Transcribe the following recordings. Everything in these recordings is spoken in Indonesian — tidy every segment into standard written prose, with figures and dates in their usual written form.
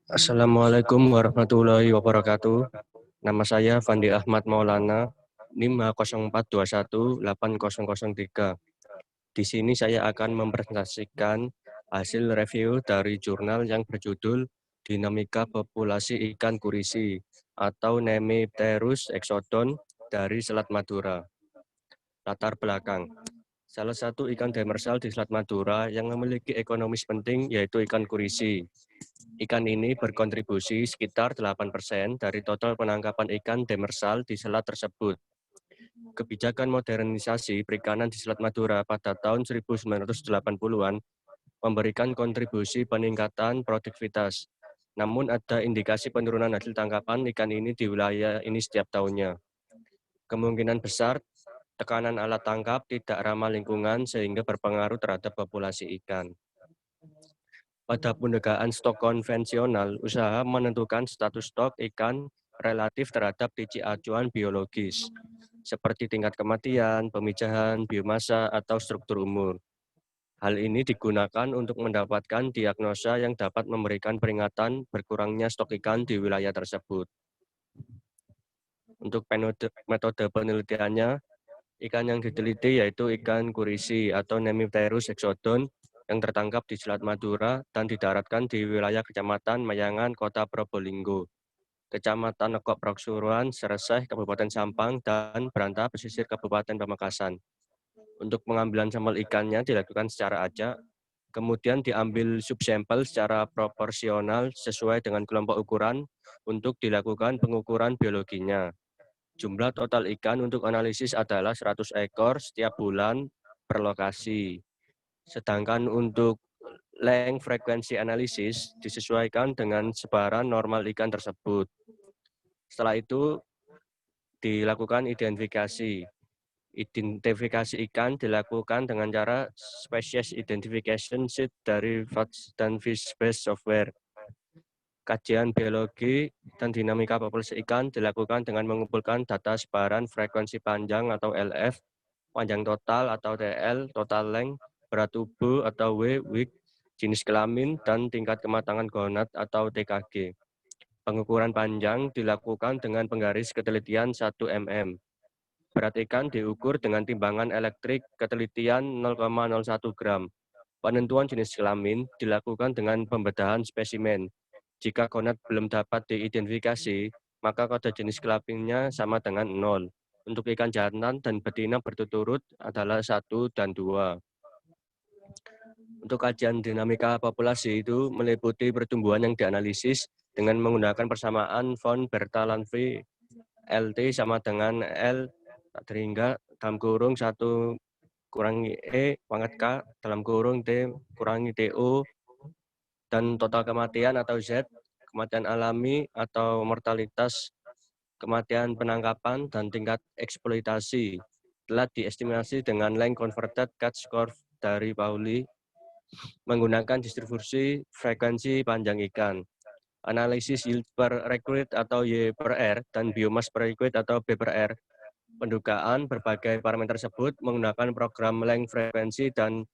Assalamualaikum warahmatullahi wabarakatuh. Nama saya Fandi Ahmad Maulana, NIM 04218003. Di sini saya akan mempresentasikan hasil review dari jurnal yang berjudul Dinamika Populasi Ikan Kurisi atau Nemipterus exodon dari Selat Madura. Latar belakang. Salah satu ikan demersal di Selat Madura yang memiliki ekonomis penting yaitu ikan kurisi. Ikan ini berkontribusi sekitar 8% dari total penangkapan ikan demersal di selat tersebut. Kebijakan modernisasi perikanan di Selat Madura pada tahun 1980-an memberikan kontribusi peningkatan produktivitas. Namun ada indikasi penurunan hasil tangkapan ikan ini di wilayah ini setiap tahunnya. Kemungkinan besar tekanan alat tangkap tidak ramah lingkungan sehingga berpengaruh terhadap populasi ikan. Pada pendataan stok konvensional, usaha menentukan status stok ikan relatif terhadap biji acuan biologis, seperti tingkat kematian, pemijahan, biomasa, atau struktur umur. Hal ini digunakan untuk mendapatkan diagnosa yang dapat memberikan peringatan berkurangnya stok ikan di wilayah tersebut. Untuk metode penelitiannya, ikan yang diteliti yaitu ikan kurisi atau Nemipterus exodon yang tertangkap di Selat Madura dan didaratkan di wilayah Kecamatan Mayangan, Kota Probolinggo, Kecamatan Nekok Pasuruan, Sereseh, Kabupaten Sampang, dan Beranta Pesisir Kabupaten Pamekasan. Untuk pengambilan sampel ikannya dilakukan secara acak, kemudian diambil subsampel secara proporsional sesuai dengan kelompok ukuran untuk dilakukan pengukuran biologinya. Jumlah total ikan untuk analisis adalah 100 ekor setiap bulan per lokasi. Sedangkan untuk length frekuensi analisis disesuaikan dengan sebaran normal ikan tersebut. Setelah itu dilakukan identifikasi. Identifikasi ikan dilakukan dengan cara species identification sheet dari FATS dan Fish-based software. Kajian biologi dan dinamika populasi ikan dilakukan dengan mengumpulkan data sebaran frekuensi panjang atau LF, panjang total atau TL, total length, berat tubuh atau weight, jenis kelamin, dan tingkat kematangan gonad atau TKG. Pengukuran panjang dilakukan dengan penggaris ketelitian 1 mm. Berat ikan diukur dengan timbangan elektrik ketelitian 0,01 gram. Penentuan jenis kelamin dilakukan dengan pembedahan spesimen. Jika gonad belum dapat diidentifikasi, maka kode jenis kelaminnya sama dengan 0. Untuk ikan jantan dan betina berturut-turut adalah 1 dan 2. Untuk kajian dinamika populasi itu meliputi pertumbuhan yang dianalisis dengan menggunakan persamaan von Bertalanffy LT sama dengan L hingga dalam kurung 1 kurangi E pangkat K dalam kurung T kurangi TO dan total kematian atau Z, kematian alami atau mortalitas, kematian penangkapan, dan tingkat eksploitasi telah diestimasi dengan length converted catch curve dari Pauli menggunakan distribusi frekuensi panjang ikan. Analisis yield per recruit atau Y per R dan biomass per recruit atau B per R. Pendugaan berbagai parameter tersebut menggunakan program length frekuensi dan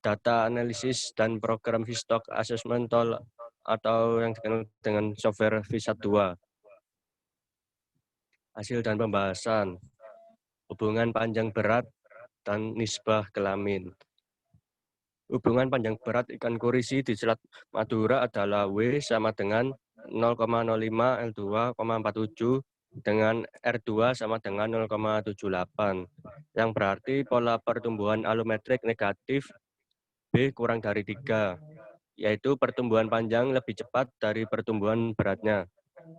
data analisis dan program fish stock assessment tool atau yang dikenal dengan software VISAT 2. Hasil dan pembahasan, hubungan panjang berat dan nisbah kelamin. Hubungan panjang berat ikan kurisi di Selat Madura adalah W sama dengan 0,05 L2,47 dengan R2 sama dengan 0,78, yang berarti pola pertumbuhan alometrik negatif B kurang dari 3, yaitu pertumbuhan panjang lebih cepat dari pertumbuhan beratnya.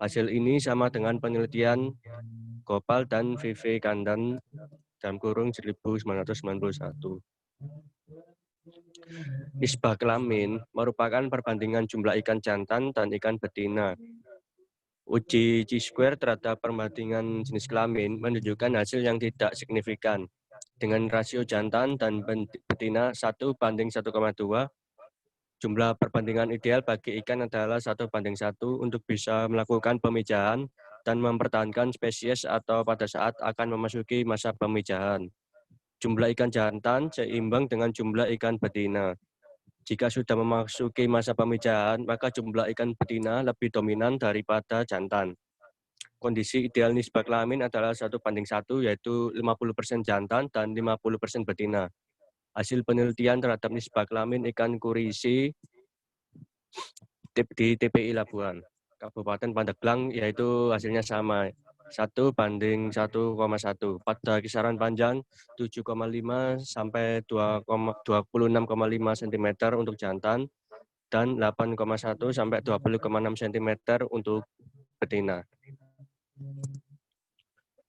Hasil ini sama dengan penelitian Gopal dan Vivekananda dalam kurung 1991. Nisbah kelamin merupakan perbandingan jumlah ikan jantan dan ikan betina. Uji Chi-square terhadap perbandingan jenis kelamin menunjukkan hasil yang tidak signifikan. Dengan rasio jantan dan betina 1:1,2, jumlah perbandingan ideal bagi ikan adalah 1:1 untuk bisa melakukan pemijahan dan mempertahankan spesies atau pada saat akan memasuki masa pemijahan. Jumlah ikan jantan seimbang dengan jumlah ikan betina. Jika sudah memasuki masa pemijahan, maka jumlah ikan betina lebih dominan daripada jantan. Kondisi ideal nisbah kelamin adalah 1:1, yaitu 50% jantan dan 50% betina. Hasil penelitian terhadap nisbah kelamin ikan kurisi di TPI Labuan, Kabupaten Pandeglang, yaitu hasilnya sama, 1:1,1 pada kisaran panjang 7,5 sampai 26,5 cm untuk jantan dan 8,1 sampai 20,6 cm untuk betina.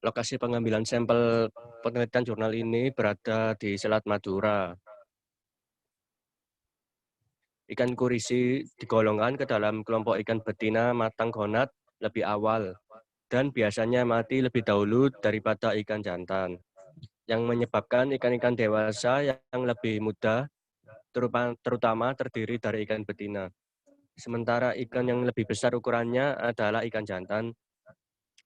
Lokasi pengambilan sampel penelitian jurnal ini berada di Selat Madura. Ikan kurisi digolongkan ke dalam kelompok ikan betina matang gonat lebih awal dan biasanya mati lebih dahulu daripada ikan jantan, yang menyebabkan ikan-ikan dewasa yang lebih muda terutama terdiri dari ikan betina. Sementara ikan yang lebih besar ukurannya adalah ikan jantan.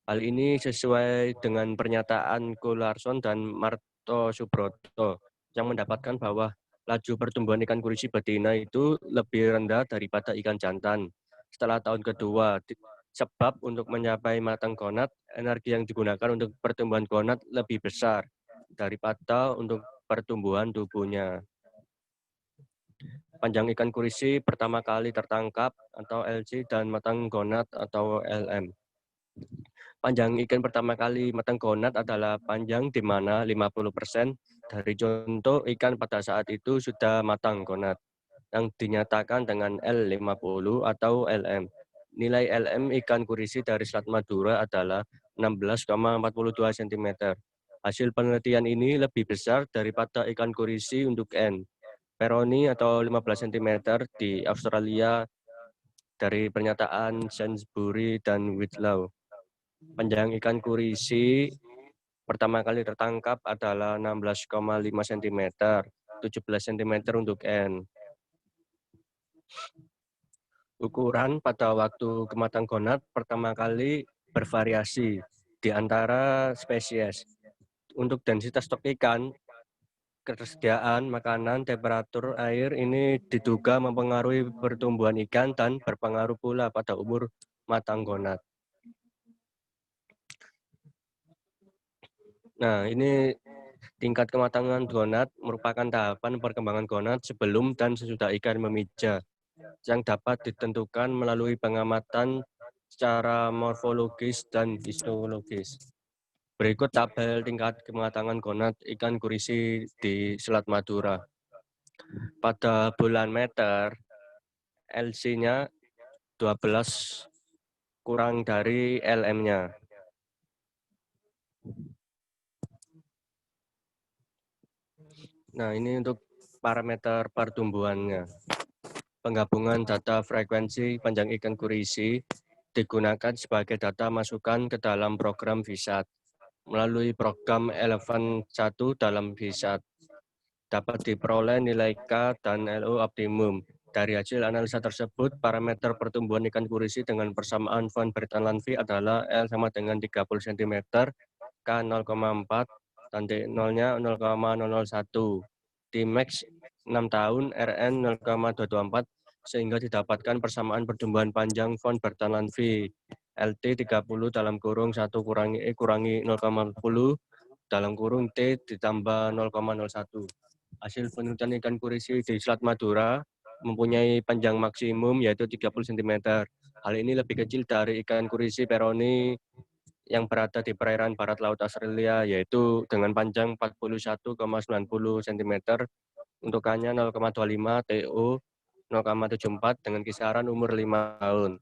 Hal ini sesuai dengan pernyataan Ko Larson dan Marto Subroto yang mendapatkan bahwa laju pertumbuhan ikan kurisi betina itu lebih rendah daripada ikan jantan setelah tahun kedua. Sebab untuk mencapai matang gonat, energi yang digunakan untuk pertumbuhan gonat lebih besar daripada untuk pertumbuhan tubuhnya. Panjang ikan kurisi pertama kali tertangkap atau LC dan matang gonat atau LM. Panjang ikan pertama kali matang gonat adalah panjang di mana 50% dari contoh ikan pada saat itu sudah matang gonat, yang dinyatakan dengan L50 atau LM. Nilai LM ikan kurisi dari Selat Madura adalah 16,42 cm. Hasil penelitian ini lebih besar daripada ikan kurisi untuk N. Peroni atau 15 cm di Australia dari pernyataan Sainsbury dan Whitlaw. Panjang ikan kurisi pertama kali tertangkap adalah 16,5 cm, 17 cm untuk N. Ukuran pada waktu kematang gonat pertama kali bervariasi di antara spesies. Untuk densitas stok ikan, ketersediaan makanan, temperatur air ini diduga mempengaruhi pertumbuhan ikan dan berpengaruh pula pada umur matang gonat. Nah, ini tingkat kematangan gonat merupakan tahapan perkembangan gonat sebelum dan sesudah ikan memija, yang dapat ditentukan melalui pengamatan secara morfologis dan histologis. Berikut tabel tingkat kematangan gonat ikan kurisi di Selat Madura. Pada bulan meter, LC-nya 12 kurang dari LM-nya. Nah, ini untuk parameter pertumbuhannya. Penggabungan data frekuensi panjang ikan kurisi digunakan sebagai data masukan ke dalam program VISAT. Melalui program Elephant 1 dalam VISAT, dapat diperoleh nilai K dan LO optimum. Dari hasil analisa tersebut, parameter pertumbuhan ikan kurisi dengan persamaan von Bertalanffy adalah L sama dengan 30 cm, K 0,4, dan D0-nya 0,001. T-max 6 tahun, RN 0,224, sehingga didapatkan persamaan pertumbuhan panjang von Bertalanffy. LT 30 dalam kurung 1 kurangi E kurangi 0,10 dalam kurung T ditambah 0,01. Hasil penelitian ikan kurisi di Selat Madura mempunyai panjang maksimum yaitu 30 cm. Hal ini lebih kecil dari ikan kurisi peroni yang berada di perairan barat laut Australia, yaitu dengan panjang 41,90 cm, untuk K-nya 0,25, TO 0,74 dengan kisaran umur 5 tahun.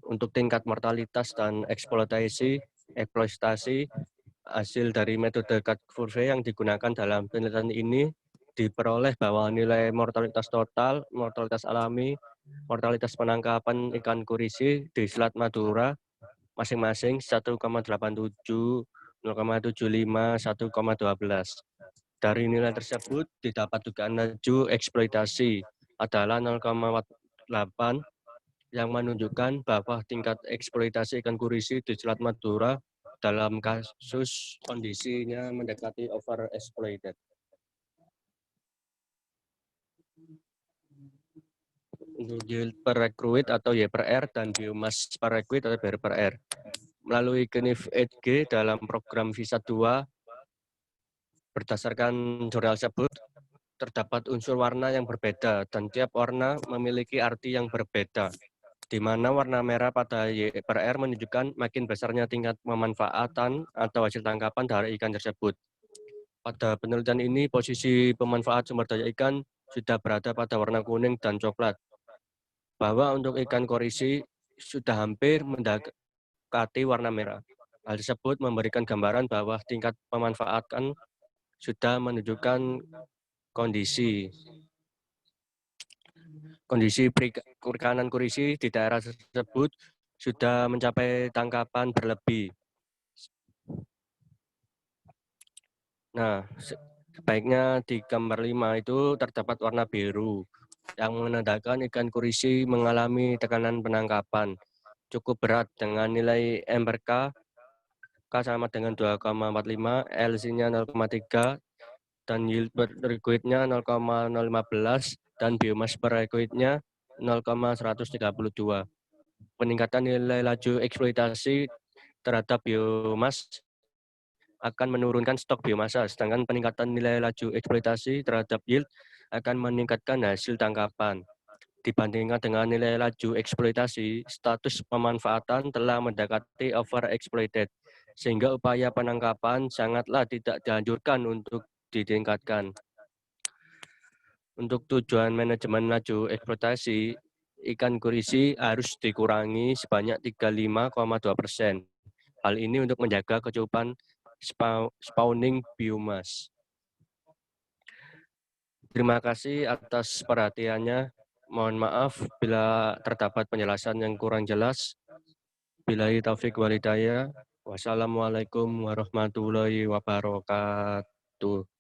Untuk tingkat mortalitas dan eksploitasi, hasil dari metode cut curve yang digunakan dalam penelitian ini diperoleh bahwa nilai mortalitas total, mortalitas alami, mortalitas penangkapan ikan kurisi di Selat Madura masing-masing 1,87, 0,75, 1,12. Dari nilai tersebut didapat dugaan laju eksploitasi adalah 0,8 yang menunjukkan bahwa tingkat eksploitasi ikan kurisi di Selat Madura dalam kasus kondisinya mendekati overexploited. Untuk yield per recruit atau Y per R dan biomass per recruit atau BR per R. Melalui GNIF 8G dalam program Visa 2, berdasarkan jurnal tersebut, terdapat unsur warna yang berbeda dan tiap warna memiliki arti yang berbeda, di mana warna merah pada Y per R menunjukkan makin besarnya tingkat pemanfaatan atau hasil tangkapan dari ikan tersebut. Pada penelitian ini, posisi pemanfaat sumber daya ikan sudah berada pada warna kuning dan coklat, bahwa untuk ikan korisi sudah hampir mendekati warna merah. Hal tersebut memberikan gambaran bahwa tingkat pemanfaatan sudah menunjukkan kondisi perikanan korisi di daerah tersebut sudah mencapai tangkapan berlebih. Nah, sebaiknya di gambar 5 itu terdapat warna biru yang menandakan ikan korisi mengalami tekanan penangkapan cukup berat dengan nilai M per K sama dengan 2,45, LC-nya 0,3, dan yield per recruit-nya 0,015, dan biomass per recruit-nya 0,132. Peningkatan nilai laju eksploitasi terhadap biomass akan menurunkan stok biomasa, sedangkan peningkatan nilai laju eksploitasi terhadap yield akan meningkatkan hasil tangkapan. Dibandingkan dengan nilai laju eksploitasi, status pemanfaatan telah mendekati overexploited, sehingga upaya penangkapan sangatlah tidak dianjurkan untuk ditingkatkan. Untuk tujuan manajemen laju eksploitasi, ikan korisi harus dikurangi sebanyak 35,2%. Hal ini untuk menjaga kecukupan spawning biomass. Terima kasih atas perhatiannya. Mohon maaf bila terdapat penjelasan yang kurang jelas. Billahi taufik walhidayah. Wassalamualaikum warahmatullahi wabarakatuh.